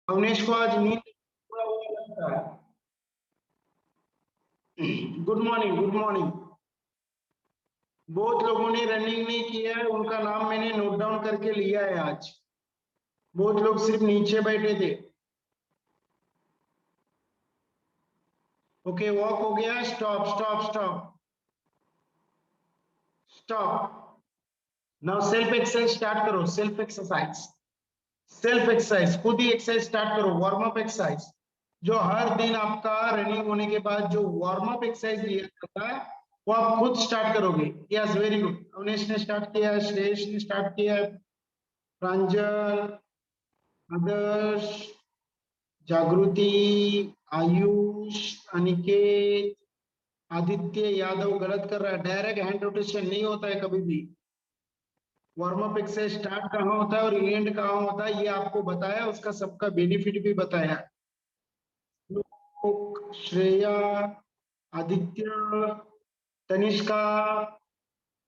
अवनेश को आज नींद पूरा हुआ लगता है। Good morning, good morning. बहुत लोगों ने रनिंग नहीं किया है, उनका नाम मैंने नोट डाउन करके लिया है आज। बहुत लोग सिर्फ नीचे बैठे थे। ओके, वॉक हो गया। Stop stop stop stop. Now self exercise start करो। सेल्फ एक्सरसाइज, सेल्फ एक्सरसाइज, खुद ही एक्सरसाइज स्टार्ट करो। वार्म अप एक्सरसाइज जो हर दिन आपका रनिंग होने के बाद जो वार्म अप एक्सरसाइज दिया जाता है वो आप खुद स्टार्ट करोगे। Yes, very good. अवनेश ने स्टार्ट किया है, श्रेयस ने स्टार्ट किया है, प्रांजल, आदर्श, जागृति, आयुष, अनिकेत, आदित्य यादव गलत कर रहा है। डायरेक्ट हैंड रोटेशन नहीं होता है कभी भी। वार्म अप एक्सरसाइज स्टार्ट कहाँ होता है और एंड कहाँ होता है ये आपको बताया, उसका सबका बेनिफिट भी बताया। लोक, श्रेया, आदित्य, तनिष्का,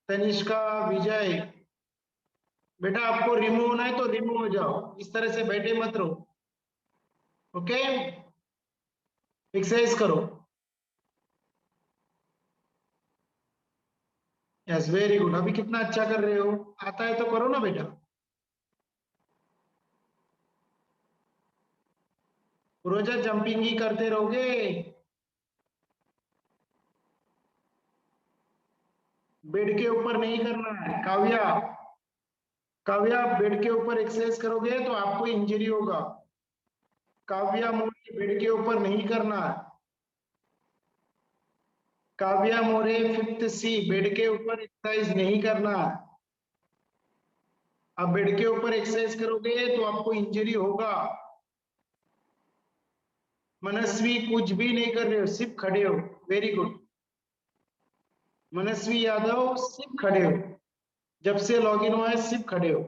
तनिष्का, विजय। बेटा आपको रिमूव होना है तो रिमूव हो जाओ, इस तरह से बैठे मत रहो। ओके, एक्सरसाइज करो। Yes, very good. अभी कितना अच्छा कर रहे हो। आता है तो करो ना बेटा। रोज जंपिंग ही करते रहोगे। बेड के ऊपर नहीं करना है काव्या। काव्या, आप बेड के ऊपर एक्सरसाइज करोगे तो आपको इंजरी होगा। काव्या मोरे, बेड के ऊपर नहीं करना है। काव्या मोरे, 5th सी, बेड के ऊपर एक्सरसाइज नहीं करना है। आप बेड के ऊपर एक्सरसाइज करोगे तो आपको इंजरी होगा। मनस्वी, कुछ भी नहीं कर रहे हो, सिर्फ खड़े हो। Very good. मनस्वी यादव, सिर्फ खड़े हो। जब से लॉगिन हुआ है सिर्फ खड़े हो।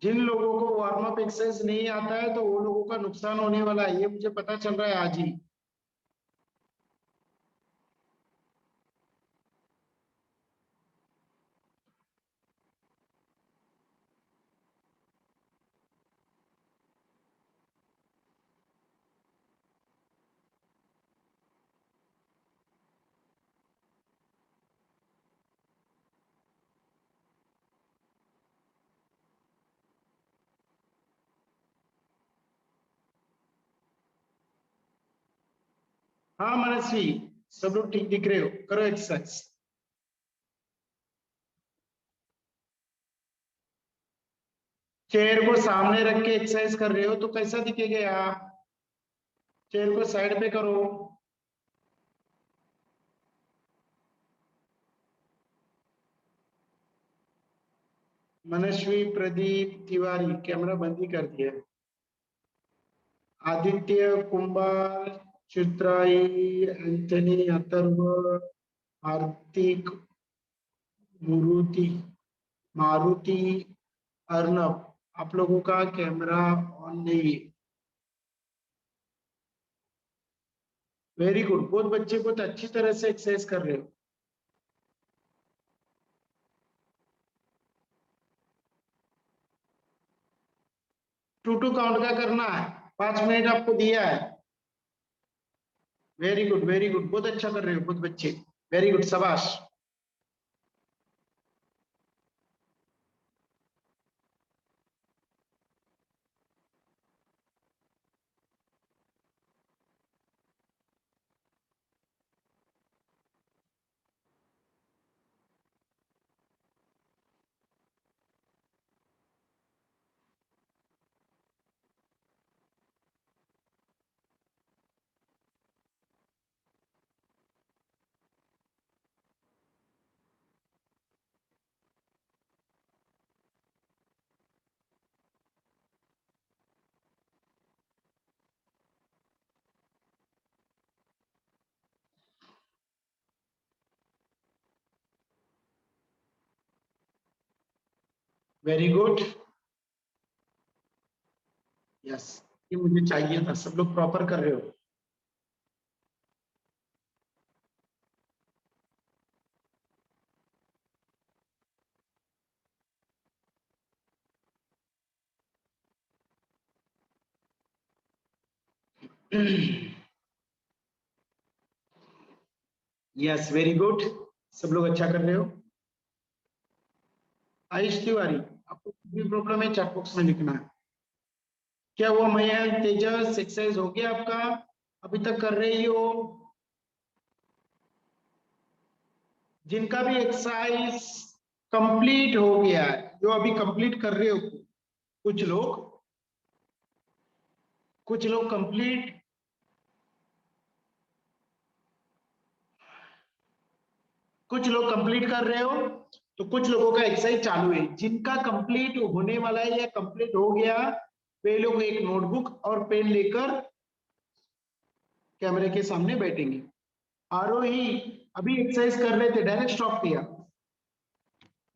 जिन लोगों को वार्म अप एक्सरसाइज नहीं आता है तो वो लोगों का नुकसान होने वाला है, ये मुझे पता चल रहा है आज ही। हाँ मनस्वी, सब लोग ठीक दिख रहे हो, करो एक्सरसाइज। चेयर को सामने रख के एक्सरसाइज कर रहे हो तो कैसा दिखेगा यार। चेयर को साइड पे करो। मनस्वी, प्रदीप तिवारी, कैमरा बंद ही कर दिया। आदित्य, कुंभार, चित्राई, एंथनी, अथर्व, हार्दिक, मारुति, अर्नब, आप लोगों का कैमरा ऑन नहीं है। वेरी गुड, बहुत बच्चे बहुत अच्छी तरह से एक्सरसाइज कर रहे हो। 2-2 काउंट का करना है। 5 मिनट आपको दिया है। वेरी गुड, वेरी गुड, बहुत अच्छा कर रहे हो बहुत बच्चे। वेरी गुड, शाबाश। Very good. यस, ये मुझे चाहिए था, सब लोग प्रॉपर कर रहे हो। यस, वेरी गुड, सब लोग अच्छा कर रहे हो। आयुष तिवारी, आपको कुछ भी प्रॉब्लम है चैट बॉक्स में लिखना है। क्या हुआ मयंक, तेजस, एक्सरसाइज हो गया आपका? अभी तक कर रही हो? जिनका भी एक्सरसाइज कंप्लीट हो गया है, जो अभी कंप्लीट कर रहे हो, कुछ लोग कंप्लीट, कुछ लोग कंप्लीट कर रहे हो, तो कुछ लोगों का एक्सरसाइज चालू है। जिनका कंप्लीट होने वाला है या कंप्लीट हो गया, वे लोग एक नोटबुक और पेन लेकर कैमरे के सामने बैठेंगे। आरोही अभी एक्सरसाइज कर रहे थे, डायरेक्ट स्टॉप किया,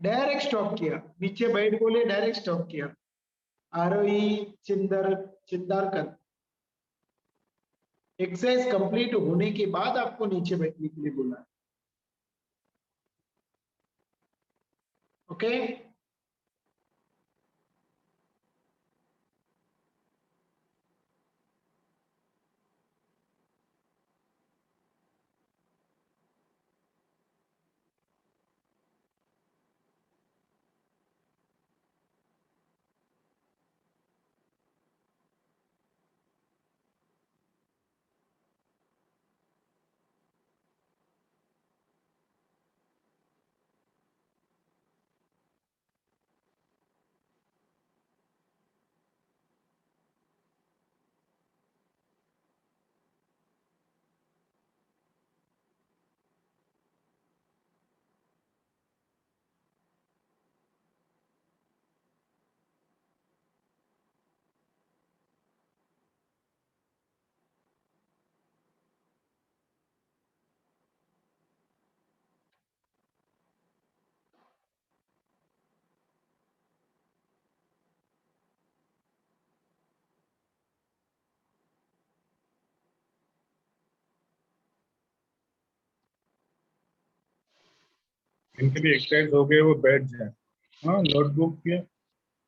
डायरेक्ट स्टॉप किया, नीचे बैठ बोले डायरेक्ट स्टॉप किया। आरोही चिंदारकर, एक्सरसाइज कंप्लीट होने के बाद आपको नीचे बैठने के लिए बोला। ओके, इनके भी एक्सरसाइज हो गए, वो बैठ जाए। हाँ, नोटबुक के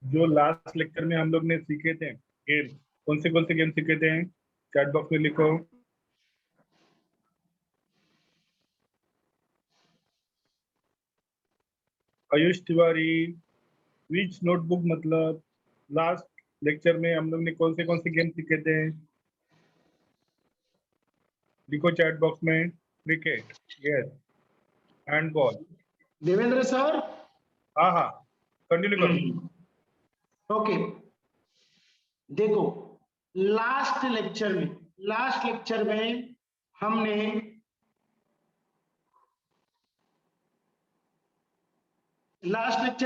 जो लास्ट लेक्चर में हम लोग ने सीखे थे गेम, कौन से गेम सीखे थे, चैट बॉक्स में लिखो। आयुष तिवारी, विच नोटबुक, मतलब लास्ट लेक्चर में हम लोग ने कौन से गेम सीखे थे, लिखो चैट बॉक्स में। Cricket, yes. Handball. Devendra sir. हाँ हाँ, कंटिन्यू करो। ओके, देखो लास्ट लेक्चर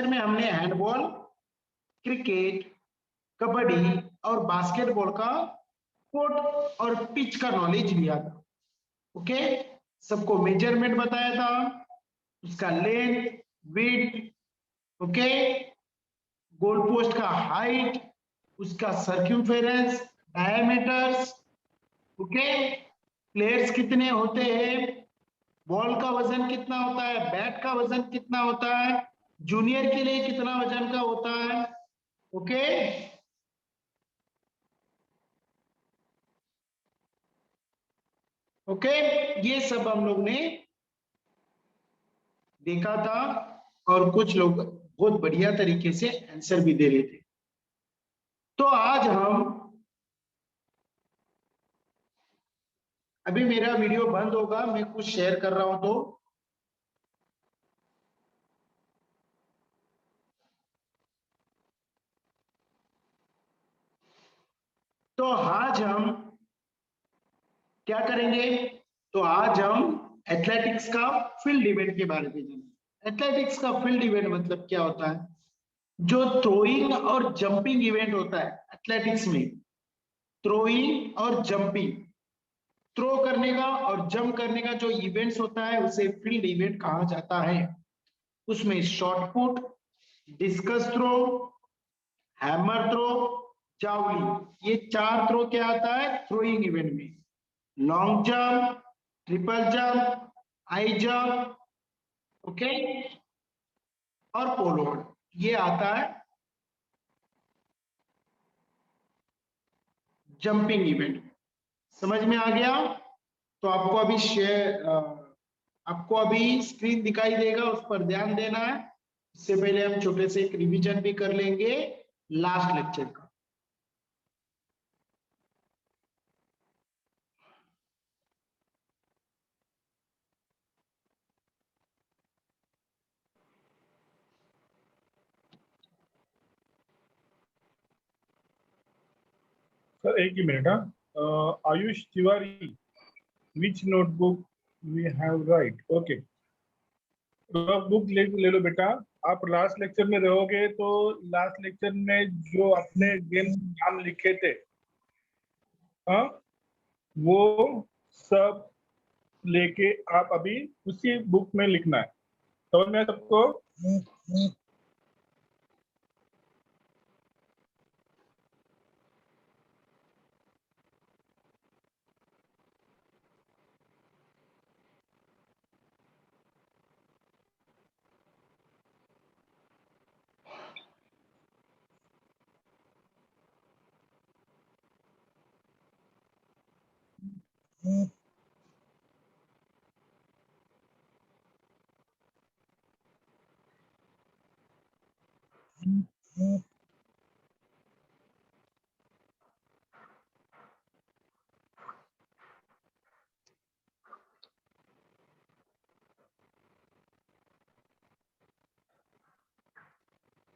में हमने हैंडबॉल, क्रिकेट, कबड्डी और बास्केटबॉल का कोर्ट और पिच का नॉलेज लिया था। ओके, सबको मेजरमेंट बताया था, उसका length, width, okay, goal post का हाइट, उसका सर्क्यूफेरेंस, डायमीटर्स, ओके, प्लेयर्स कितने होते हैं, बॉल का वजन कितना होता है, बैट का वजन कितना होता है, जूनियर के लिए कितना वजन का होता है। ओके, ओके, ये सब हम लोग ने देखा था, और कुछ लोग बहुत बढ़िया तरीके से आंसर भी दे रहे थे। तो आज हम, अभी मेरा वीडियो बंद होगा, मैं कुछ शेयर कर रहा हूं, तो आज हम क्या करेंगे, तो आज हम एथलेटिक्स का फील्ड इवेंट के बारे में जानेंगे। एथलेटिक्स का फील्ड इवेंट मतलब क्या होता है, जो थ्रोइंग और जंपिंग इवेंट होता है एथलेटिक्स में, थ्रोइंग और जंपिंग, थ्रो करने का और जंप करने का जो इवेंट्स होता है उसे फील्ड इवेंट कहा जाता है। उसमें shot put, discus throw, hammer throw, javelin, ये चार थ्रो क्या आता है थ्रोइंग इवेंट में। Long jump, triple jump, high jump, okay, और पोल वॉल्ट, ये आता है जंपिंग इवेंट। समझ में आ गया? तो आपको अभी आपको अभी स्क्रीन दिखाई देगा, उस पर ध्यान देना है। इससे पहले हम छोटे से एक रिवीजन भी कर लेंगे लास्ट लेक्चर का। सर एक ही मिनट। Ayush Tiwari, which notebook we have write? Okay, notebook ले लो बेटा। आप लास्ट लेक्चर में रहोगे तो लास्ट लेक्चर में जो अपने गेम नाम लिखे थे, हाँ, वो सब लेके आप अभी उसी बुक में लिखना है। समझ में आया सबको?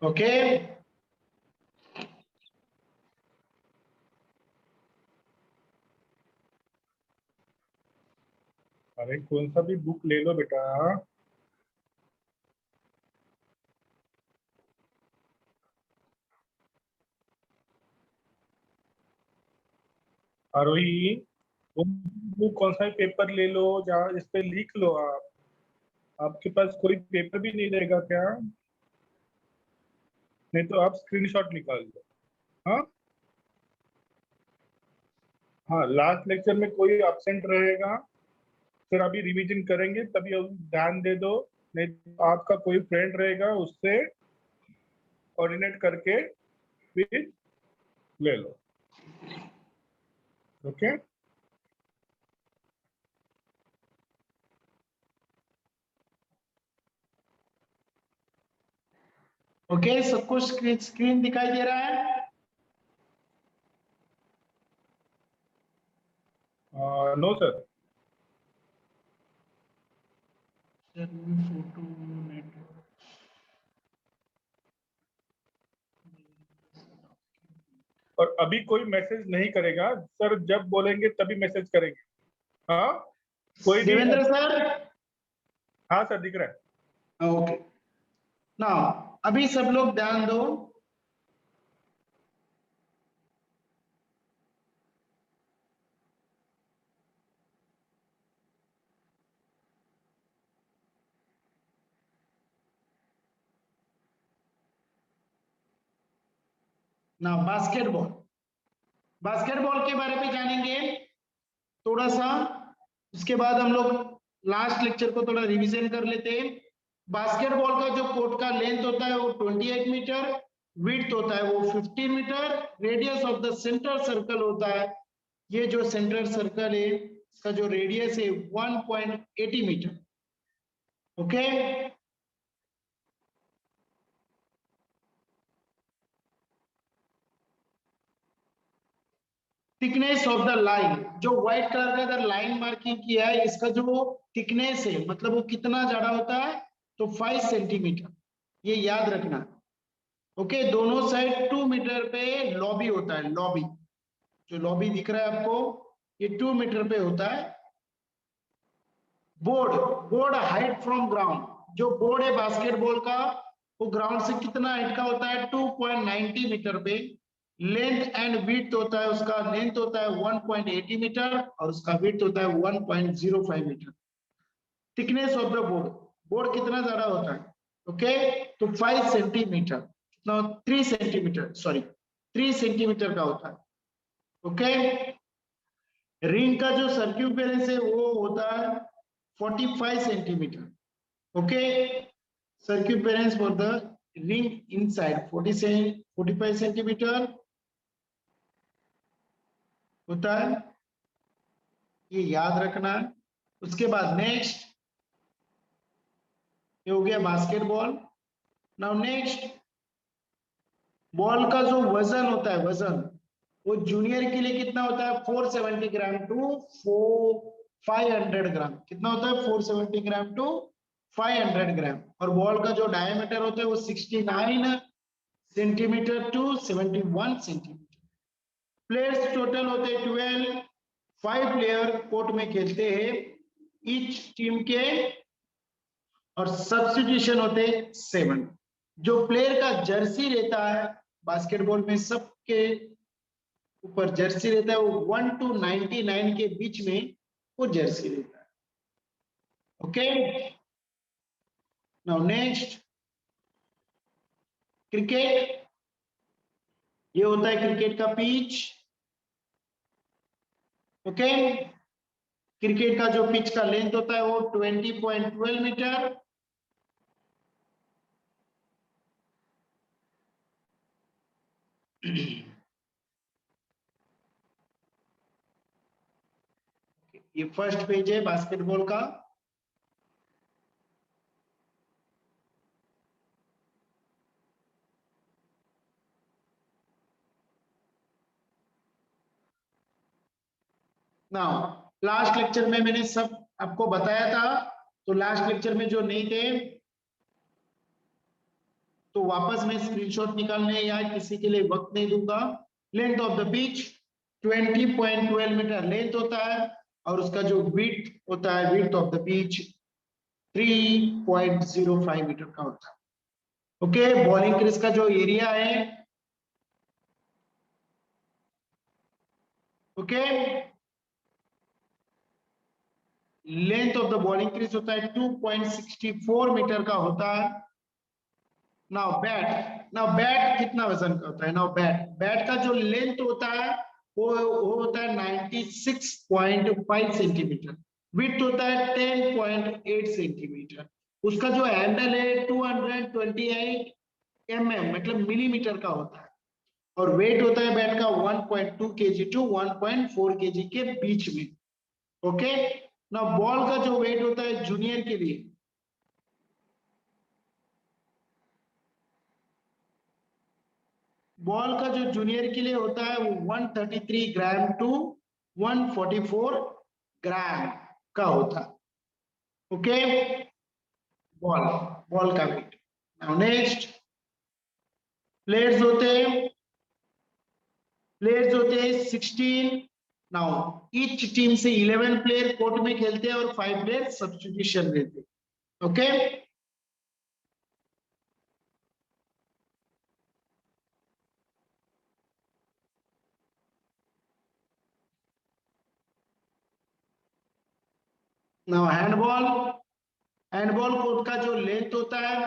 ओके, अरे कौन सा भी बुक ले लो बेटा। आरोही, वो बुक कौन सा भी पेपर ले लो, जहाँ इस पे लिख लो आप। आपके पास कोई पेपर भी नहीं रहेगा क्या? नहीं तो आप स्क्रीनशॉट निकाल लो। हाँ हाँ, लास्ट लेक्चर में कोई एब्सेंट रहेगा, फिर अभी रिवीजन करेंगे तभी अब ध्यान दे दो। नहीं तो आपका कोई फ्रेंड रहेगा, उससे कोऑर्डिनेट करके फिर ले लो। ओके, ओके, सबको स्क्रीन दिखाई दे रहा है? No sir. फोटो नेटवर्क, और अभी कोई मैसेज नहीं करेगा सर, जब बोलेंगे तभी मैसेज करेंगे। हाँ, कोई भी। देवेंद्र सर। हाँ सर, दिख रहा है। ओके, ना अभी सब लोग ध्यान दो। ना बास्केटबॉल, बास्केटबॉल के बारे में जानेंगे थोड़ा सा। उसके बाद हम लोग लास्ट लेक्चर को थोड़ा रिवीजन कर लेते हैं। बास्केटबॉल का जो कोर्ट का लेंथ होता है वो 28 मीटर, विड्थ होता है वो 15 metre, radius of the centre circle होता है, ये जो सेंटर सर्कल है इसका जो रेडियस है 1.80 metre. Okay, thickness of the line, जो व्हाइट कलर का इधर लाइन मार्किंग किया है, इसका जो थिकनेस है मतलब वो कितना ज्यादा होता है, तो 5 सेंटीमीटर, ये याद रखना। ओके, दोनों साइड 2 मीटर पे लॉबी होता है, लॉबी, जो लॉबी दिख रहा है आपको ये 2 मीटर पे होता है। Board, board height from ground, जो बोर्ड है बास्केटबॉल का वो ग्राउंड से कितना हाइट का होता है, 2.90 मीटर पे। लेंथ एंड विड्थ होता है, उसका लेंथ होता है 1.80 मीटर और उसका विड्थ होता है 1.05 metre. Thickness of the board, board कितना ज्यादा होता है, ओके, तो 5 सेंटीमीटर, 3 सेंटीमीटर, सॉरी 3 सेंटीमीटर का होता है। ओके, रिंग का जो सर्क्यूफेरेंस है वो होता है 45 centimetre. Okay, circumference for the ring inside 45 centimetre होता है। ये याद रखना है। उसके बाद नेक्स्ट ये हो गया बास्केटबॉल। नाउ नेक्स्ट, बॉल का जो वजन होता है, वजन वो जूनियर के लिए कितना होता है? 470 ग्राम टू 500 ग्राम। कितना होता है? 470 ग्राम टू 500 ग्राम। और बॉल का जो डायमीटर होता है वो 69 centimetre to 71 centimetre. Players total होते हैं 12। 5 प्लेयर कोर्ट में खेलते हैं ईच टीम के, और सब्स्टिट्यूशन होते 7। जो प्लेयर का जर्सी रहता है बास्केटबॉल में, सबके ऊपर जर्सी रहता है, वो 1 to 99 के बीच में वो जर्सी रहता है। Okay, now next cricket. ये होता है क्रिकेट का पिच। ओके, क्रिकेट का जो पिच का लेंथ होता है वो 20.12 मीटर। ये फर्स्ट पेज है बास्केटबॉल का। नाउ लास्ट लेक्चर में मैंने सब आपको बताया था, तो लास्ट लेक्चर में जो नहीं थे तो वापस मैं स्क्रीनशॉट निकालने या किसी के लिए वक्त नहीं दूंगा। Length of the pitch 20.12 metre length होता है, और उसका जो विड्थ होता है, width of the pitch 3.05 metre का होता है। ओके, बॉलिंग क्रीज का जो एरिया है, okay, length of the bowling crease होता है 2.64 मीटर का होता है। नाउ बैट कितना वजन का होता है? नाउ बैट का जो लेंथ होता है वो होता है 96.5 सेंटीमीटर। विड्थ होता है 10.8 सेंटीमीटर। उसका जो हैंडल है 228 मतलब मिलीमीटर का होता है, और वेट होता है बैट का 1.2 केजी टू 1.4 केजी के बीच में। ओके, ना बॉल का जो वेट होता है जूनियर के लिए, बॉल का जो जूनियर के लिए होता है वो 133 ग्राम टू 144 ग्राम का होता है। ओके, बॉल बॉल का वेट। नाउ नेक्स्ट, प्लेयर्स होते हैं 16। नाउ ईच टीम से 11 प्लेयर कोर्ट में खेलते हैं और 5 प्लेयर सब्स्टिट्यूशन लेते हैं। ओके, नाउ हैंडबॉल कोर्ट का जो लेंथ होता है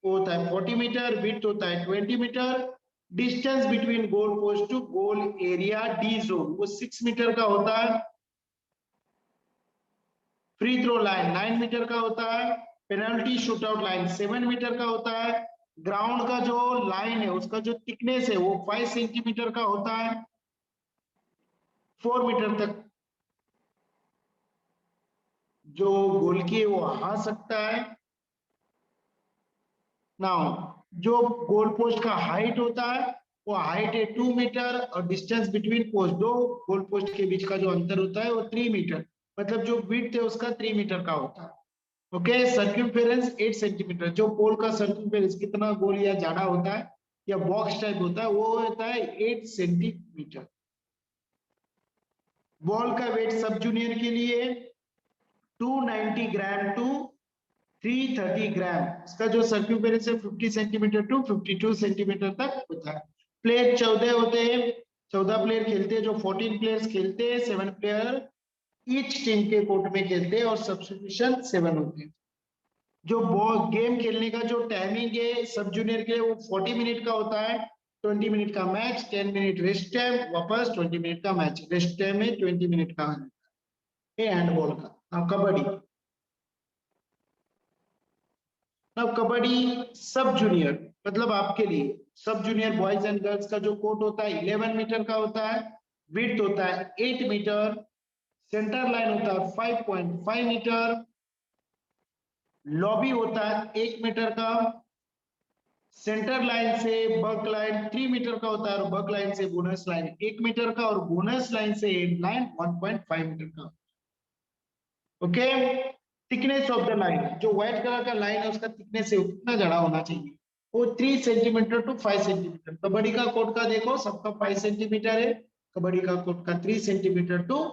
वो होता है 40 मीटर, विड्थ होता है 20 metre, distance between goal post to goal area D zone वो 6 मीटर का होता है, फ्री थ्रो लाइन 9 मीटर का होता है, पेनल्टी शूटआउट लाइन 7 मीटर का होता है, ग्राउंड का जो लाइन है उसका जो थिकनेस है वो 5 सेंटीमीटर का होता है, 4 मीटर तक जो गोल की है वो आ सकता है। नाउ जो गोल पोस्ट का हाइट होता है वो हाइट है 2 मीटर, और डिस्टेंस बिटवीन पोस्ट, दो गोल पोस्ट के बीच का जो अंतर होता है वो 3 मीटर, मतलब जो विड्थ है उसका 3 मीटर का होता है। Okay, circumference 8 centimeter. जो पोल का सर्क्यूम्फेरेंस कितना गोल या जाड़ा होता है या बॉक्स टाइप होता है वो होता है 8 सेंटीमीटर। बॉल का वेट सब जूनियर के लिए 290 ग्राम टू 330 ग्राम। इसका जो सर्क्यूम्फेरेंस है 50 सेंटीमीटर टू 52 सेंटीमीटर तक होता है। प्लेयर 14 होते हैं, 14 प्लेयर खेलते हैं। जो 14 प्लेयर्स खेलते हैं 7 प्लेयर ईच टीम के कोर्ट में खेलते हैं, और सब्स्टिट्यूशन 7 होते हैं। जो गेम खेलने का जो टाइमिंग है सब जूनियर के वो 40 मिनट का होता है। 20 मिनट का मैच, 10 मिनट रेस्ट टाइम, वापस 20 मिनट का मैच, रेस्ट टाइम में 20 मिनट का है हैंडबॉल का। अब कबड्डी। अब कबड्डी सब जूनियर, मतलब आपके लिए सब जूनियर बॉयज एंड गर्ल्स का जो कोर्ट होता है 11 मीटर का होता है, विड्थ होता है 8 मीटर, सेंटर लाइन होता है 5.5 मीटर, लॉबी होता है 1 मीटर का, सेंटर लाइन से बक लाइन 3 मीटर का होता है और बक लाइन से बोनस लाइन 1 मीटर का और बोनस लाइन से एंड लाइन 1.5 मीटर का। Okay, thickness of the line, जो व्हाइट कलर का लाइन है उसका थिकनेस कितना जड़ा होना चाहिए, वो 3 सेंटीमीटर टू 5 सेंटीमीटर। कबड्डी का कोर्ट का देखो, सबका 5 सेंटीमीटर है, कबड्डी का कोर्ट का 3 centimetre to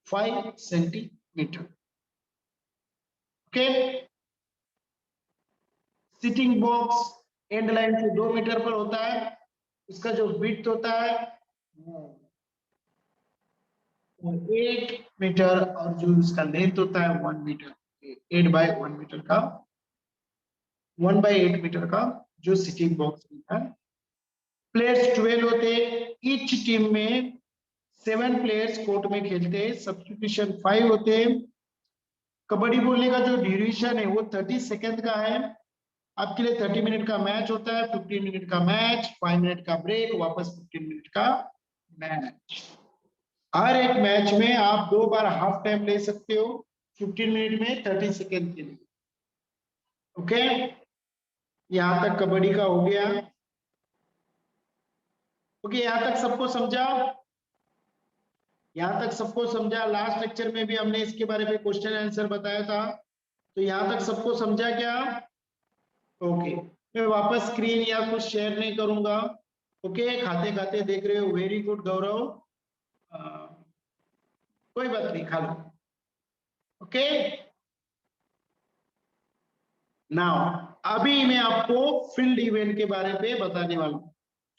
5 centimetre. Okay, sitting box end line से 2 मीटर पर होता है, उसका जो विड्थ होता है वो 8 मीटर और जो उसका लेंथ होता है 1 मीटर, 8 बाय 1 मीटर का, 1 बाय 8 मीटर का जो सिटिंग बॉक्स होता है। प्लेयर्स 12 होते हैं, ईच टीम में 7 प्लेयर्स कोर्ट में खेलते हैं, सब्स्टिट्यूशन 5 होते हैं। कबड्डी बोलने का जो ड्यूरेशन है वो 30 सेकंड का है, आपके लिए 30 मिनट का मैच होता है, 15 मिनट का मैच, 5 मिनट का ब्रेक, वापस 15 मिनट का मैच। हर एक मैच में आप 2 बार हाफ टाइम ले सकते हो, 15 मिनट में 30 सेकेंड के लिए। ओके, यहां तक कबड्डी का हो गया। ओके, यहां तक सबको समझा, यहां तक सबको समझा। लास्ट लेक्चर में भी हमने इसके बारे में क्वेश्चन आंसर बताया था, तो यहां तक सबको समझा क्या? ओके, मैं वापस स्क्रीन या कुछ शेयर नहीं करूंगा। ओके, खाते खाते देख रहे हो, वेरी गुड गौरव, कोई बात नहीं, खा लो। ओके, नाउ अभी मैं आपको फील्ड इवेंट के बारे में बताने वाला हूं।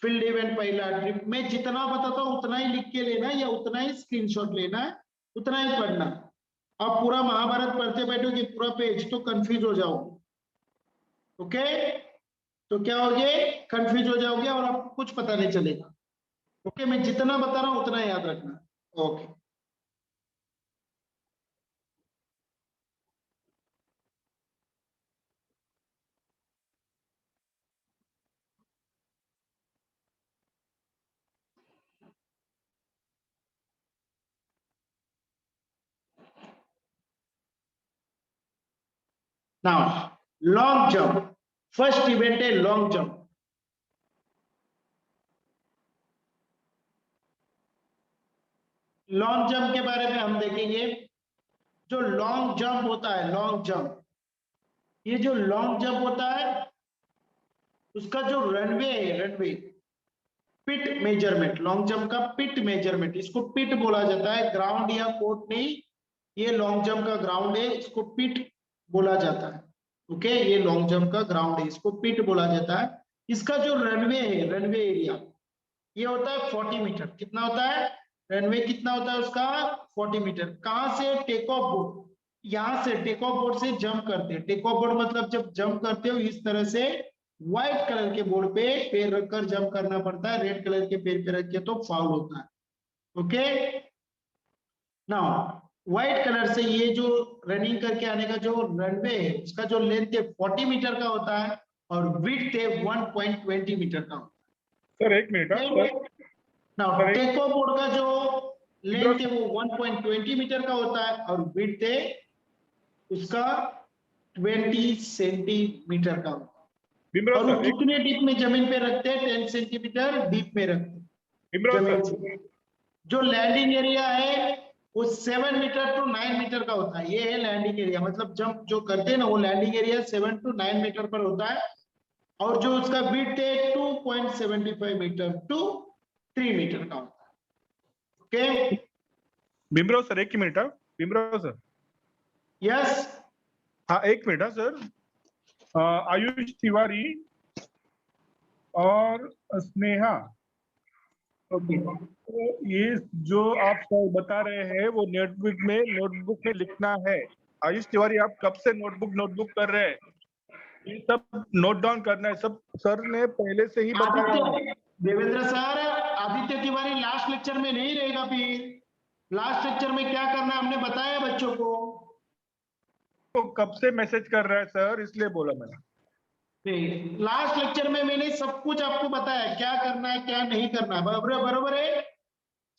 फील्ड इवेंट पहला ट्रिप में जितना बताता हूं उतना ही लिख के लेना है या उतना ही स्क्रीनशॉट लेना है, उतना ही पढ़ना। आप पूरा महाभारत पढ़ते बैठोगे पूरा पेज तो कंफ्यूज हो जाओगे। ओके, तो क्या होगे, कंफ्यूज हो जाओगे और आपको कुछ पता नहीं चलेगा। ओके, मैं जितना बता रहा हूं उतना याद रखना। Okay, now long jump, first event है लॉन्ग जंप। लॉन्ग जंप के बारे में हम देखेंगे। जो लॉन्ग जंप होता है, लॉन्ग जंप, ये जो लॉन्ग जंप होता है उसका जो रनवे है, रनवे पिट मेजरमेंट, लॉन्ग जंप का पिट मेजरमेंट, इसको पिट बोला जाता है, ग्राउंड या कोर्ट नहीं, ये लॉन्ग जंप का ग्राउंड है, इसको पिट बोला जाता है। ओके, ये लॉन्ग जंप का ग्राउंड है, इसको पिट बोला जाता है। इसका जो रनवे है, रनवे एरिया, ये होता है 40 मीटर। कितना होता है रनवे, कितना होता है उसका? 40 मीटर। कहां से? टेक ऑफ बोर्ड, यहां से टेक ऑफ बोर्ड से जंप करते हैं। टेक ऑफ बोर्ड मतलब जब जंप करते हो इस तरह से व्हाइट कलर के बोर्ड पे पैर रखकर जंप करना पड़ता है, रेड कलर के पैर पे रख के तो फाउल होता है। ओके, नाउ व्हाइट कलर से ये जो रनिंग करके आने का जो रनवे है उसका जो लेंथ है 40 मीटर का होता है और विड्थ है 1.20 मीटर का होता सर एक मिनट है। Now sir, take off board का जो लेंथ है वो 1.20 मीटर का होता है और विड्थ है उसका 20 सेंटीमीटर का होता है। बिमराव और वो सर, कितने डीप में जमीन पे रखते हैं? 10 सेंटीमीटर डीप में रखते हैं बिमराव जमीन सर, से। जो लैंडिंग एरिया है वो 7 मीटर टू 9 मीटर का होता है। ये है लैंडिंग एरिया, मतलब जंप जो करते हैं ना वो लैंडिंग एरिया 7 टू 9 मीटर पर होता है और जो उसका विड्थ है 2.75 मीटर टू 3 मीटर का होता है। ओके, बिमराव सर एक ही मिनट, हाँ बिमराव सर, यस, हाँ एक मिनट, हाँ सर, आयुष तिवारी और स्नेहा, ओके, तो ये जो आप सर बता रहे हैं वो नोटबुक में लिखना है। आयुष तिवारी, आप कब से नोटबुक कर रहे हैं? ये सब नोट डाउन करना है, सब सर ने पहले से ही बताया है। Aditya Devendra sir, Aditya Tiwari last lecture में नहीं रहेगा। फिर लास्ट लेक्चर में क्या करना है हमने बताया बच्चों को। तो कब से मैसेज कर रहा है सर, इसलिए बोला मैंने। लास्ट लेक्चर में मैंने सब कुछ आपको बताया क्या करना है क्या नहीं करना है, बराबर बराबर है।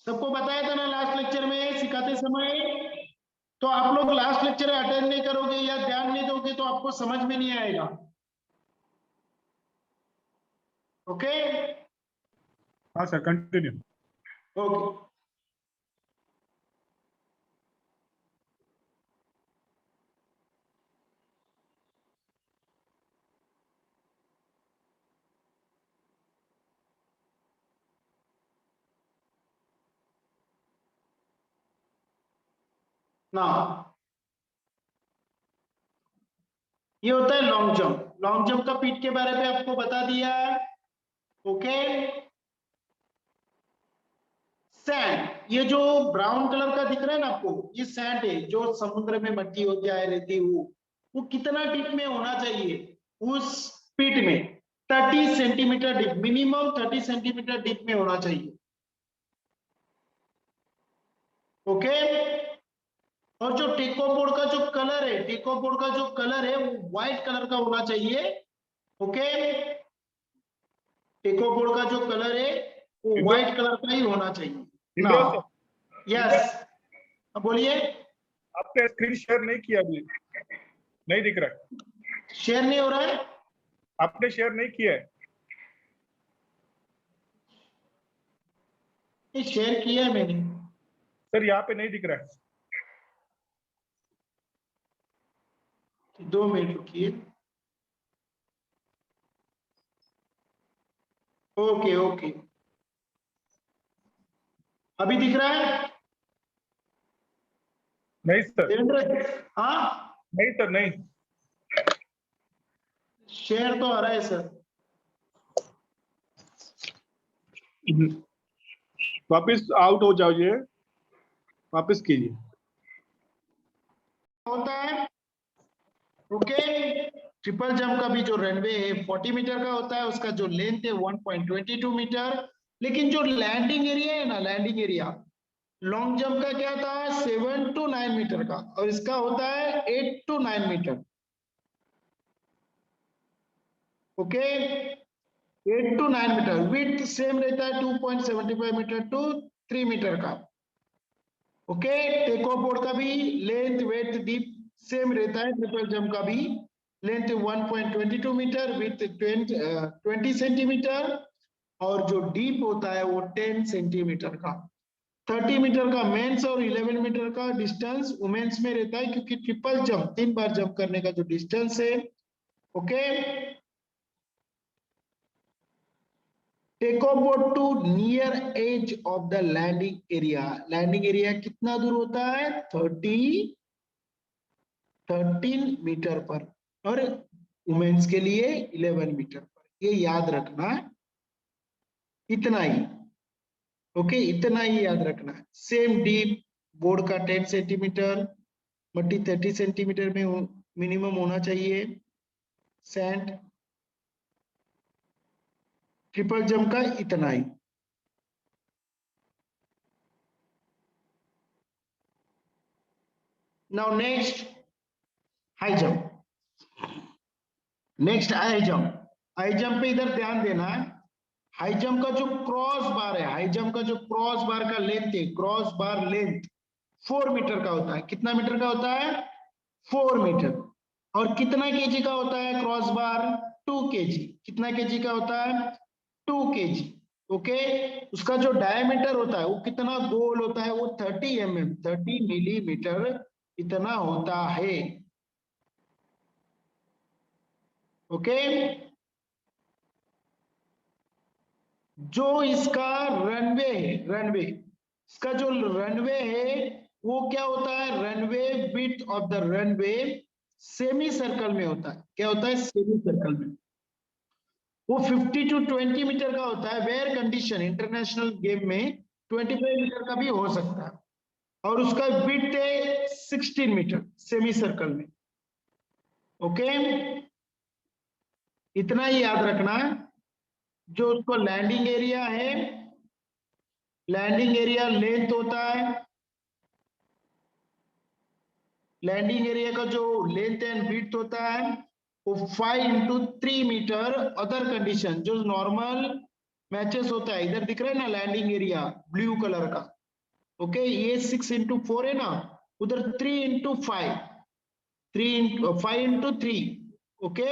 सबको बताया था ना लास्ट लेक्चर में सिखाते समय। तो आप लोग लास्ट लेक्चर अटेंड नहीं करोगे या ध्यान नहीं दोगे तो आपको समझ में नहीं आएगा। ओके हाँ सर, कंटिन्यू। ओके। ना ये होता है लॉन्ग जंप। लॉन्ग जंप का पीठ के बारे में आपको बता दिया है। ओके सैंड, ये जो ब्राउन कलर का दिख रहा है ना आपको, ये सैंड है जो समुद्र में मट्टी होती है रहती वो कितना डीप में होना चाहिए उस पीठ में? 30 centimetre deep, minimum 30 centimetre deep में होना चाहिए। ओके और जो टेको बोर्ड का जो कलर है, टेको बोर्ड का जो कलर है वो व्हाइट कलर का होना चाहिए। ओके टेको बोर्ड का जो कलर है वो व्हाइट कलर का ही होना चाहिए ना। सर, यस बोलिए। आपने स्क्रीन शेयर नहीं किया अभी, नहीं दिख रहा है। शेयर नहीं हो रहा है? आपने शेयर नहीं किया है। ये शेयर किया है मैंने। सर यहाँ पे नहीं दिख रहा है। 2 मिनट रुकिए। ओके ओके अभी दिख रहा है नहीं सर, देवेंद्र? हाँ नहीं सर, नहीं। शेयर तो आ रहा है सर। वापस आउट हो जाइए, वापस कीजिए। होता है ओके। ट्रिपल जंप का भी जो रनवे है 40 मीटर का होता है, उसका जो लेंथ है 1.22 मीटर। लेकिन जो लैंडिंग एरिया है ना, लैंडिंग एरिया लॉन्ग जंप का क्या था 7 to 9 मीटर का, और इसका होता है 8 to 9 metre. Okay 8 to 9 metre. Width same रहता है 2.75 मीटर टू 3 मीटर का। ओके टेक ऑफ बोर्ड का भी लेंथ वेट डीप सेम रहता है। ट्रिपल जंप का भी लेंथ 1.22 मीटर, विथ 20 सेंटीमीटर, और जो डीप होता है वो 10 सेंटीमीटर का। 30 मीटर का मेंस और 11 मीटर का डिस्टेंस वुमेन्स में रहता है, क्योंकि ट्रिपल जंप 3 बार जंप करने का जो डिस्टेंस है। Okay take off board to near edge of the landing area. Landing area कितना दूर होता है 13 मीटर पर, और वुमेन्स के लिए 11 मीटर पर। ये याद रखना है, इतना ही। ओके इतना ही याद रखना है। सेम डीप बोर्ड का 10 सेंटीमीटर, मट्टी 30 सेंटीमीटर में मिनिमम होना चाहिए। सैंड ट्रिपल जंप का इतना ही। Now next high jump. Next high jump. High jump पे इधर ध्यान देना है। हाई जंप का जो क्रॉस बार है, हाई जंप का जो क्रॉस बार का लेंथ है, क्रॉस बार लेंथ 4 मीटर का होता है। कितना मीटर का होता है 4 मीटर। और कितना केजी का होता है क्रॉस बार 2 केजी। कितना केजी का होता है 2 केजी। ओके उसका जो डायमीटर होता है वो कितना गोल होता है वो 30 mm 30 मिलीमीटर इतना होता है। ओके जो इसका रनवे है, रनवे इसका जो रनवे है वो क्या होता है, runway width of the runway semi circle में होता है। क्या होता है सेमी सर्कल में। वो 50 to 20 मीटर का होता है। वेयर कंडीशन इंटरनेशनल गेम में 25 मीटर का भी हो सकता है। और उसका विड्थ है 16 मीटर सेमी सर्कल में। ओके इतना ही याद रखना है। जो उसको लैंडिंग एरिया है, लैंडिंग एरिया लेंथ होता है, लैंडिंग एरिया का जो लेंथ एंड विड्थ होता है वो 5 into 3 मीटर। अदर कंडीशन जो नॉर्मल मैचेस होता है, इधर दिख रहा है ना लैंडिंग एरिया ब्लू कलर का, ओके, ये 6x4 है ना, उधर 3x5, 5x3, okay,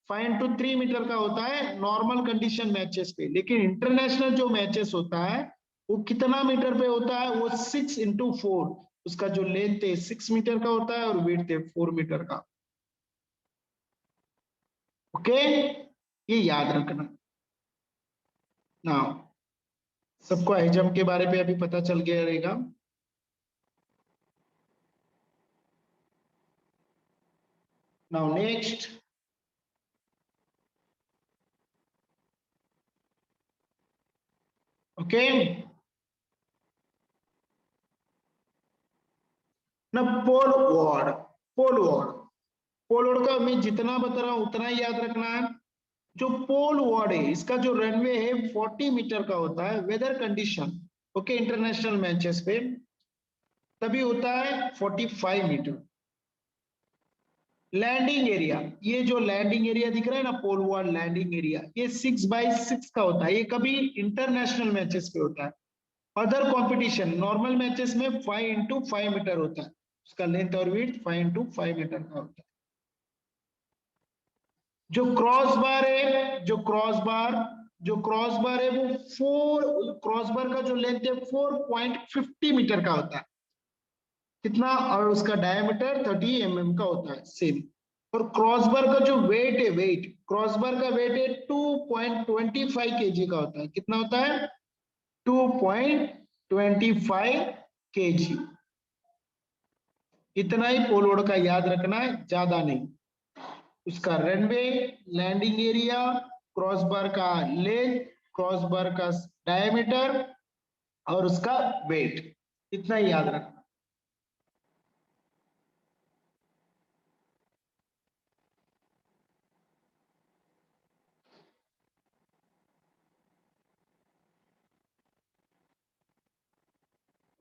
5x3 metre का होता है नॉर्मल कंडीशन मैचेस पे। लेकिन इंटरनेशनल जो मैचेस होता है वो कितना मीटर पे होता है, वो 6x4, उसका जो लेंथ है 6 मीटर का होता है और विड्थ है 4 मीटर का। ओके, ये याद रखना ना। सबको हाई जंप के बारे में अभी पता चल गया रहेगा। नाउ नेक्स्ट, ओके, ना पोल वॉर्ड। पोल वॉर्ड, पोल वॉर्ड का मैं जितना बता रहा हूं उतना ही याद रखना है। जो पोल वॉर्ड है इसका जो रनवे है 40 मीटर का होता है, weather condition, okay, international matches पे तभी होता है 45 मीटर। लैंडिंग एरिया, ये जो लैंडिंग एरिया दिख रहा है ना, पोल वॉर्ड लैंडिंग एरिया, ये 6x6 का होता है। ये कभी इंटरनेशनल मैचेस पे होता है। अदर कंपटीशन नॉर्मल मैचेस में 5x5 मीटर होता है, उसका लेंथ और विड्थ 5x5 मीटर का होता है। जो क्रॉस बार है, जो क्रॉस बार है वो 4, क्रॉस बार का जो लेंथ है 4.50 मीटर का होता है, कितना, और उसका डायमीटर 30 mm का होता है सेम। और क्रॉस बार का जो वेट है, वेट, क्रॉस बार का वेट है 2.25 kg का होता है। कितना होता है, 2.25 kg। इतना ही पोल वॉर्ड का याद रखना है, ज्यादा नहीं। उसका runway, landing area, cross bar का लेंथ, क्रॉस बार का डायमीटर और उसका वेट, इतना ही याद रखना।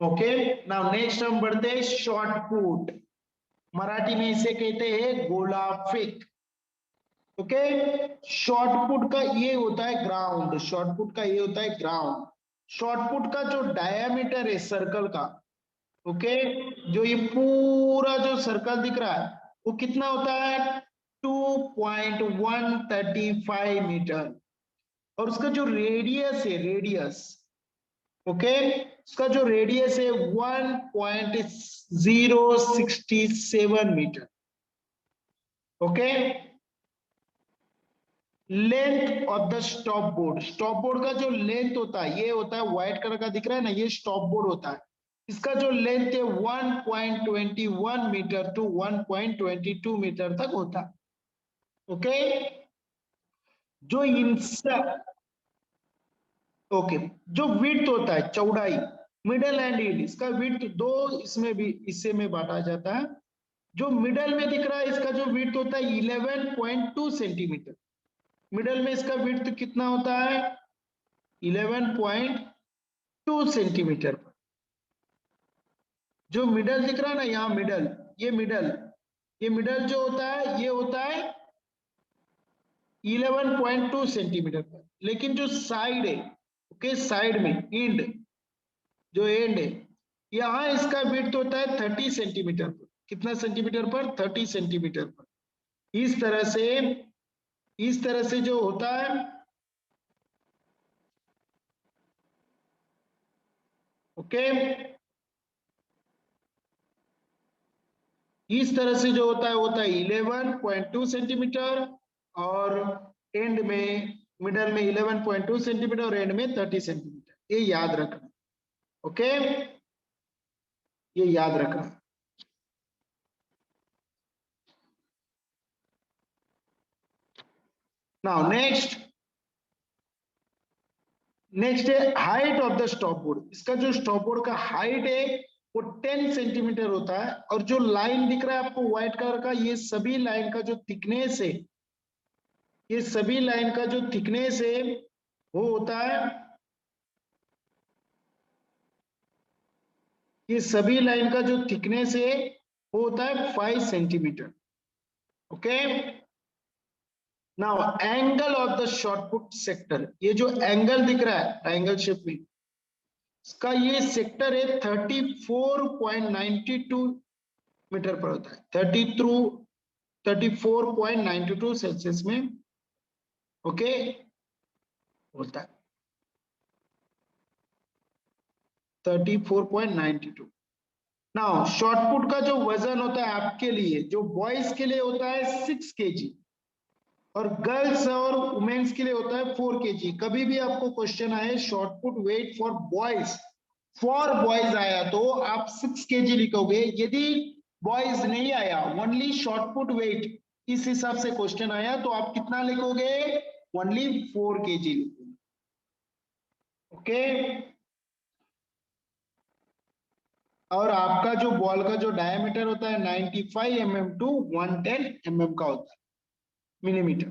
ओके, नाउ नेक्स्ट हम बढ़ते हैं शॉर्ट पुट। मराठी में इसे कहते हैं गोला फेक। ओके, शॉर्ट पुट का ये होता है ग्राउंड, शॉर्ट पुट का ये होता है ग्राउंड। शॉर्ट पुट का जो डायमीटर है सर्कल का, ओके, जो ये पूरा जो सर्कल दिख रहा है वो कितना होता है, 2.135 मीटर। और उसका जो रेडियस है, रेडियस, ओके, उसका जो रेडियस है 1.067 metre. Okay, length of the stop board, stop board का जो लेंथ होता है, ये होता है व्हाइट कलर का दिख रहा है ना, ये स्टॉप बोर्ड होता है। इसका जो लेंथ है 1.21 मीटर टू 1.22 मीटर तक होता है। ओके, जो इंसा, ओके, जो विड्थ होता है, चौड़ाई, मिडल एंड एंड, इसका विड्थ दो इसमें भी हिस्से में बांटा जाता है। जो मिडल में दिख रहा है इसका जो विड्थ होता है 11.2 सेंटीमीटर। मिडल में इसका विड्थ कितना होता है, 11.2 सेंटीमीटर। जो मिडल दिख रहा है ना यहाँ मिडल, ये मिडल, ये मिडल जो होता है ये होता है 11.2 सेंटीमीटर पर। लेकिन जो साइड है, ओके, साइड में एंड, जो एंड है, यहाँ इसका विड्थ होता है 30 सेंटीमीटर पर। कितना सेंटीमीटर पर, 30 सेंटीमीटर पर। इस तरह से, इस तरह से जो होता है, ओके, इस तरह से जो होता है 11.2 सेंटीमीटर, और एंड में, मिडल में 11.2 सेंटीमीटर और एंड में 30 सेंटीमीटर। ये याद रखना, ओके, ये याद रखना। नाउ नेक्स्ट, नेक्स्ट है height of the stop board. इसका जो स्टॉप बोर्ड का हाइट है वो 10 सेंटीमीटर होता है। और जो लाइन दिख रहा है आपको व्हाइट कलर का, ये सभी लाइन का जो थिकनेस है, ये सभी लाइन का जो थिकनेस है वो होता है, ये सभी लाइन का जो थिकनेस है वो होता है 5 centimetre. Okay, now angle of the short put sector, ये जो एंगल दिख रहा है ट्रायंगल शेप में, इसका ये सेक्टर है 34.92 मीटर पर होता है, 34.92 सेल्सियस में ओके होता है 34.92। नाउ शॉर्टपुट का जो वजन होता है आपके लिए, जो बॉयज के लिए होता है 6 kg और गर्ल्स और वुमेन्स के लिए होता है 4 kg। कभी भी आपको क्वेश्चन आए शॉर्टपुट वेट फॉर बॉयज आया तो आप 6 kg लिखोगे। यदि बॉयज नहीं आया, ओनली शॉर्टपुट वेट इस हिसाब से क्वेश्चन आया तो आप कितना लिखोगे, ओनली 4 kg लिखोगे। ओके, और आपका जो बॉल का जो डायमीटर होता है 95 mm टू 110 mm का होता है, millimetre.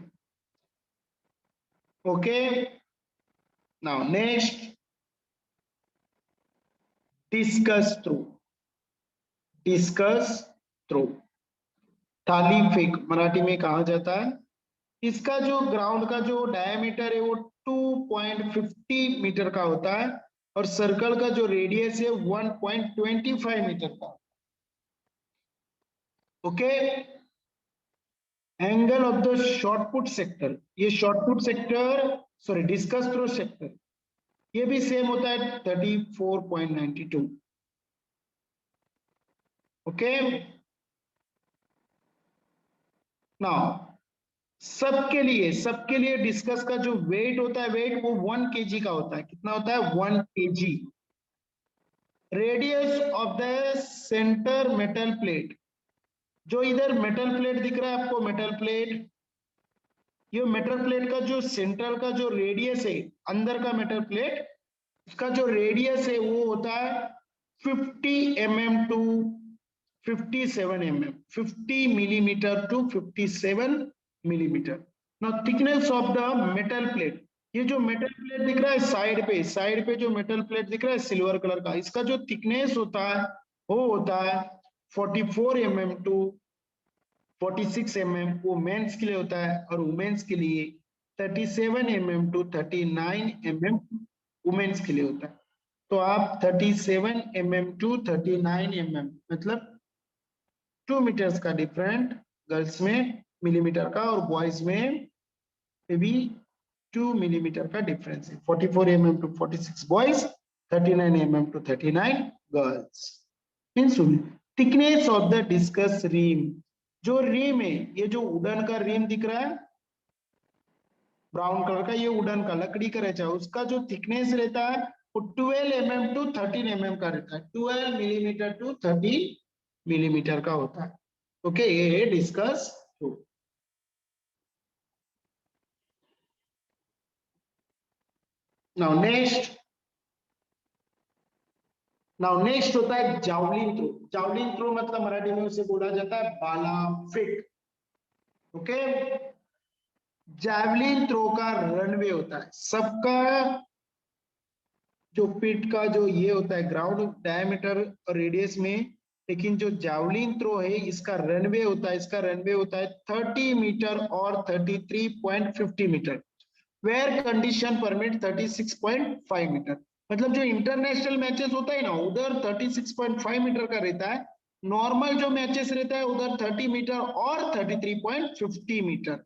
Okay, now next discus throw, थाली फेंक मराठी में कहा जाता है। इसका जो ग्राउंड का जो डायमीटर है वो 2.50 मीटर का होता है और सर्कल का जो रेडियस है 1.25 मीटर का। Okay, angle of the shot put sector, ये shot put sector sorry discus throw sector ये भी सेम होता है 34.92। ओके, नाउ सबके लिए डिस्कस का जो वेट होता है, वेट वो 1 kg का होता है। कितना होता है, 1 kg। Radius of the centre metal plate, जो इधर मेटल प्लेट दिख रहा है आपको, मेटल प्लेट, ये मेटल प्लेट का जो सेंट्रल का जो रेडियस है, अंदर का मेटल प्लेट, उसका जो रेडियस है वो होता है 50 mm to 57 mm, 50 millimetre to 57 millimetre. Now thickness of the metal plate, ये जो मेटल प्लेट दिख रहा है साइड पे जो मेटल प्लेट दिख रहा है सिल्वर कलर का, इसका जो थिकनेस होता है वो होता है 44 mm टू 46 mm, वो मेंस के लिए होता है, और वुमेन्स के लिए 37 mm टू 39 mm वुमेन्स के लिए होता है। तो आप 37 mm टू 39 mm मतलब 2 मीटर्स का डिफरेंट गर्ल्स में मिलीमीटर का, और बॉयज में भी 2 मिलीमीटर का डिफरेंस है। 44 mm to 46 boys, 39 mm to 39 girls. Means thickness of the discus rim, जो रिम है, ये जो वुडन का रिम दिख रहा है ब्राउन कलर का, ये वुडन का लकड़ी का रहता है, उसका जो थिकनेस रहता है वो 12 mm टू 13 mm का रहता है, 12 मिलीमीटर टू 13 मिलीमीटर का होता है। ओके, ये डिस्कस थ्रो। नाउ नेक्स्ट होता है जावलिन थ्रो। जावलिन थ्रो मतलब मराठी में उसे बोला जाता है भाला फेंक। ओके, जैवलिन थ्रो का रनवे होता है, सबका जो पिट का जो ये होता है ग्राउंड डायमीटर और रेडियस में, लेकिन जो जावलिन थ्रो है इसका रनवे होता है, 30 मीटर और 33.50 metre, where condition permit 36.5 metre. मतलब जो इंटरनेशनल मैचेस होता है ना, उधर 36.5 मीटर का रहता है, नॉर्मल जो मैचेस रहता है उधर 30 मीटर और 33.50 मीटर।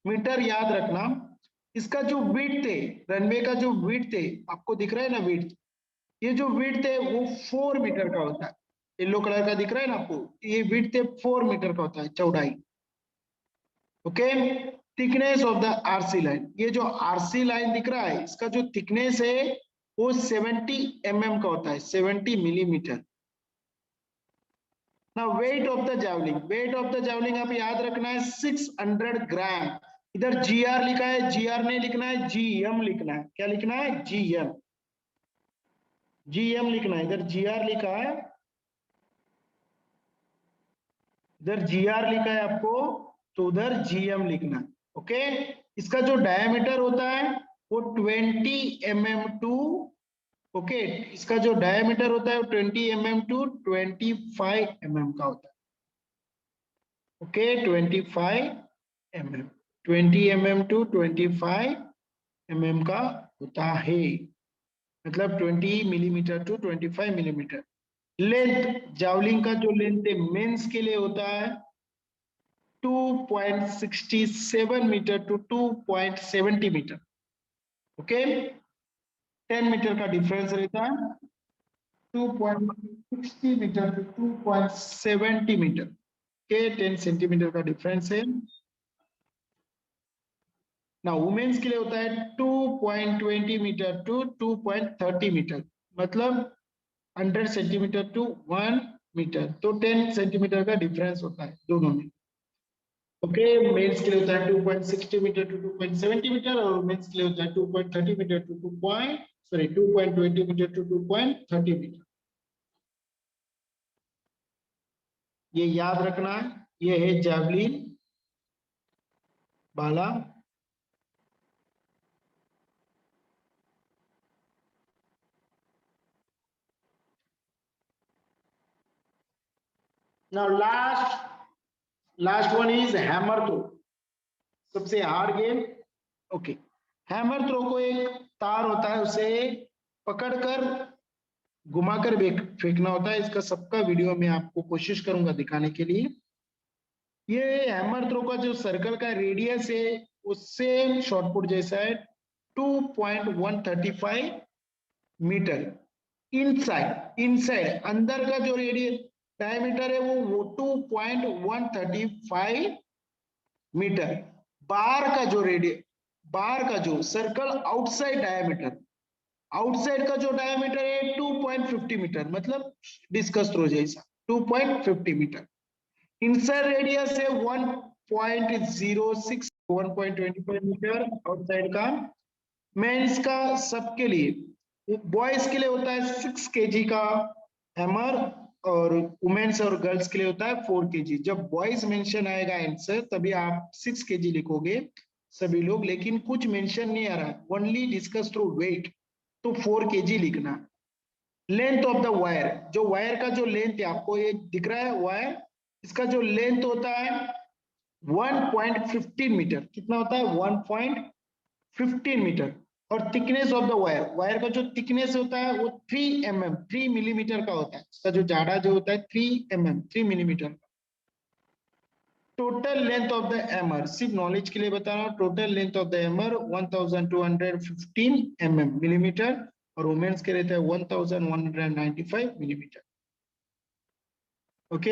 मीटर याद रखना। इसका जो विड्थ है, रनवे का जो विड्थ है आपको दिख रहा है ना विड्थ, ये जो विड्थ है वो 4 मीटर का होता है। येलो कलर का दिख रहा है ना आपको, ये विड्थ है 4 मीटर का होता है, चौड़ाई। Okay, thickness of the RC line, ये जो आरसी लाइन दिख रहा है इसका जो थिकनेस है वो 70 mm का होता है, 70 मिलीमीटर। ना weight of the javelin, weight of the javelin आप याद रखना है 600 ग्राम। इधर जीआर लिखा है, जीआर नहीं लिखना है, जीएम लिखना है। क्या लिखना है, जीएम, जीएम लिखना है। इधर जीआर लिखा है, इधर जीआर लिखा है आपको, तो उधर जीएम लिखना। ओके, इसका जो डायमीटर होता है वो 20 mm टू, ओके, इसका जो डायमीटर होता है वो 20 mm टू 25 mm का होता है। Okay, 25 mm, 20 mm to 25 mm का होता है। मतलब 20 millimetre to 25 millimetre. Length, javelin का जो लेंथ है मेंस के लिए होता है 2.67 metre to 2.70 metre. Okay, 10 metre का डिफरेंस रहता है, 2.60 मीटर टू 2.70 मीटर के 10 सेंटीमीटर का डिफरेंस है ना। वुमेन्स के लिए होता है 2.20 मीटर टू 2.30 मीटर, मतलब 100 सेंटीमीटर टू 1 मीटर, तो 10 सेंटीमीटर का डिफरेंस होता है दोनों में। ओके, मेल्स के लिए होता है 2.60 मीटर टू 2.70 मीटर और वुमेन्स के लिए होता है 2.30 meter to 2.20 meter to 2.30 meter. ये याद रखना है, ये है जैवलिन भाला। Now last one is hammer throw, सबसे hard game. Okay, hammer throw को एक तार होता है, उसे पकड़कर घुमाकर फेंकना होता है। इसका सबका वीडियो मैं आपको कोशिश करूंगा दिखाने के लिए। ये हैमर थ्रो का जो सर्कल का रेडियस है वो सेम शॉटपुट जैसा है, 2.135 मीटर। इनसाइड इनसाइड अंदर का जो रेडियस डायमीटर है वो 2.135 मीटर। बाहर का जो रेडियस, बाहर का जो सर्कल आउटसाइड डायमीटर, आउटसाइड का जो डायमीटर है 2.50 मीटर, मतलब डिस्कस थ्रो जैसा 2.50 मीटर। इनसाइड रेडियस है 1.06 1.25 मीटर आउटसाइड का। मेंस का सबके लिए, बॉयज के लिए होता है 6 केजी का हैमर और वुमेन्स और गर्ल्स के लिए होता है 4 केजी। जब बॉयज मेंशन आएगा आंसर तभी आप 6 केजी लिखोगे सभी लोग, लेकिन कुछ मेंशन नहीं आ रहा, ओनली डिस्कस थ्रू वेट, तो 4 केजी लिखना। लेंथ ऑफ द वायर, जो वायर का जो लेंथ है आपको ये दिख रहा है वायर, इसका जो लेंथ होता है 1.15 मीटर। कितना होता है? 1.15 मीटर। और thickness of the wire, wire का जो थिकनेस होता है वो 3 mm 3 मिलीमीटर का होता है। इसका जो जाड़ा जो होता है 3 mm 3 millimeter. Total length of the hammer, सिर्फ नॉलेज के लिए बता रहा हूँ, total length of the hammer 1215 mm millimeter और वुमेन्स के रहता है 1195 मिलीमीटर। ओके,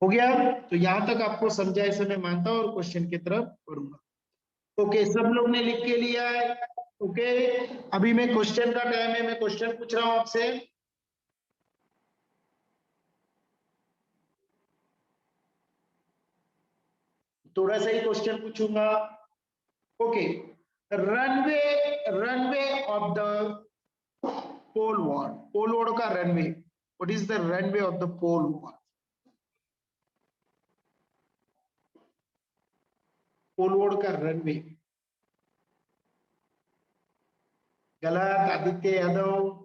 हो गया? तो यहां तक आपको समझा ऐसे मैं मानता हूं और क्वेश्चन की तरफ बढ़ूंगा। ओके, सब लोग ने लिख के लिया है? ओके, अभी मैं क्वेश्चन का टाइम है, मैं क्वेश्चन पूछ रहा हूं आपसे। थोड़ा सा ही क्वेश्चन पूछूंगा। Okay, runway, runway of the pole vault, pole vault का runway, what is the runway of the pole vault? Pole vault का रनवे। गलत, Aditya Yadav.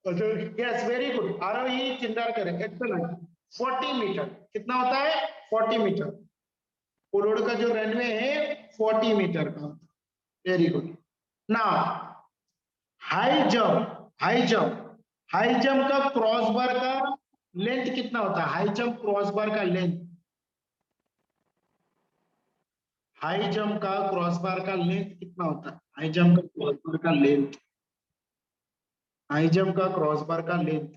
Yes, very good, Arohi Chindarkar, excellent. 40 meter कितना होता है? 40 मीटर। पोलोड का जो रनवे है 40 मीटर का होता है। Very good. Now high jump, high jump, high jump का क्रॉस बार का लेंथ कितना होता है? हाई जंप क्रॉस बार का लेंथ, हाई जंप का क्रॉस बार का लेंथ कितना होता है? हाई जंप का क्रॉस बार का लेंथ, हाई जंप का क्रॉस बार का लेंथ।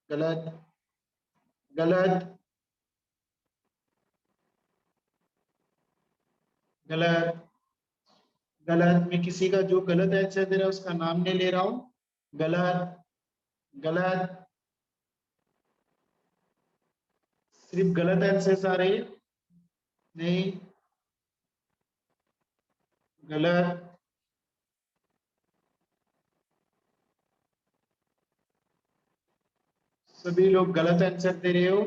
गलत, गलत, गलत, गलत। मैं किसी का जो गलत आंसर दे रहा है उसका नाम नहीं ले रहा हूं। गलत, गलत, सिर्फ गलत आंसर आ रहे हैं। नहीं, गलत, सभी लोग गलत आंसर दे रहे हो।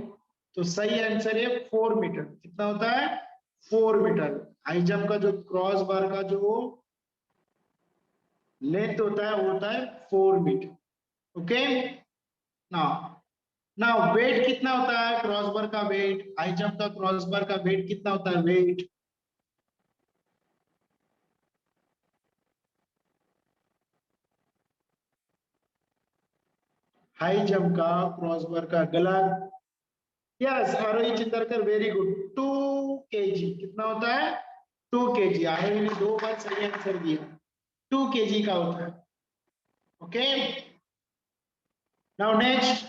तो सही आंसर है 4 मीटर। कितना होता है? 4 मीटर। हाई जंप का जो क्रॉस बार का जो लेंथ होता है वो होता है 4 मीटर। ओके, ना ना वेट कितना होता है क्रॉस बार का वेट, हाई जंप का क्रॉस बार का वेट कितना होता है वेट? हाई जंप का क्रॉस बार का गलत। यस आरोही चिंतरकर वेरी गुड, 2 kg कितना होता है? 2 kg। आरोही ने 2 बार सही आंसर दिया, 2 kg का होता है। Okay now next,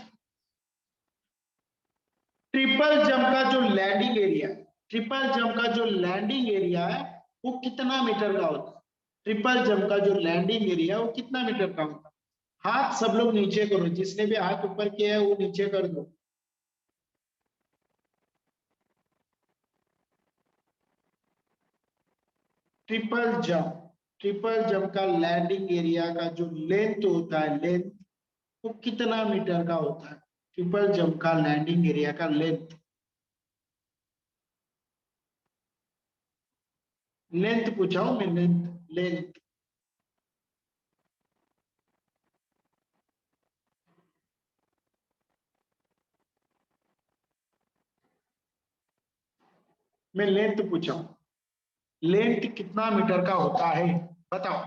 triple jump का जो लैंडिंग एरिया, ट्रिपल जंप का जो लैंडिंग एरिया है वो कितना मीटर का होता है? ट्रिपल जंप का जो लैंडिंग एरिया है वो कितना मीटर का होता है? हाथ सब लोग नीचे करो, जिसने भी हाथ ऊपर किया है वो नीचे कर दो। ट्रिपल जंप का लैंडिंग एरिया का जो लेंथ होता है, लेंथ वो कितना मीटर का होता है? ट्रिपल जंप का लैंडिंग एरिया का लेंथ, लेंथ पूछा हूं मैं, लेंथ लेंथ। मैं लेंथ पूछा हूं, लेंथ कितना मीटर का होता है बताओ?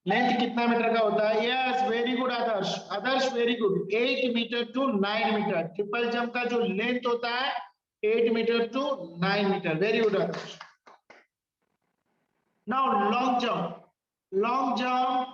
लेंथ कितना मीटर का होता है? Yes very good Adarsh, Adarsh very good, 8 metre to 9 metre. Triple jump का जो लेंथ होता है 8 metre to 9 metre, very good Adarsh. Now long jump, long jump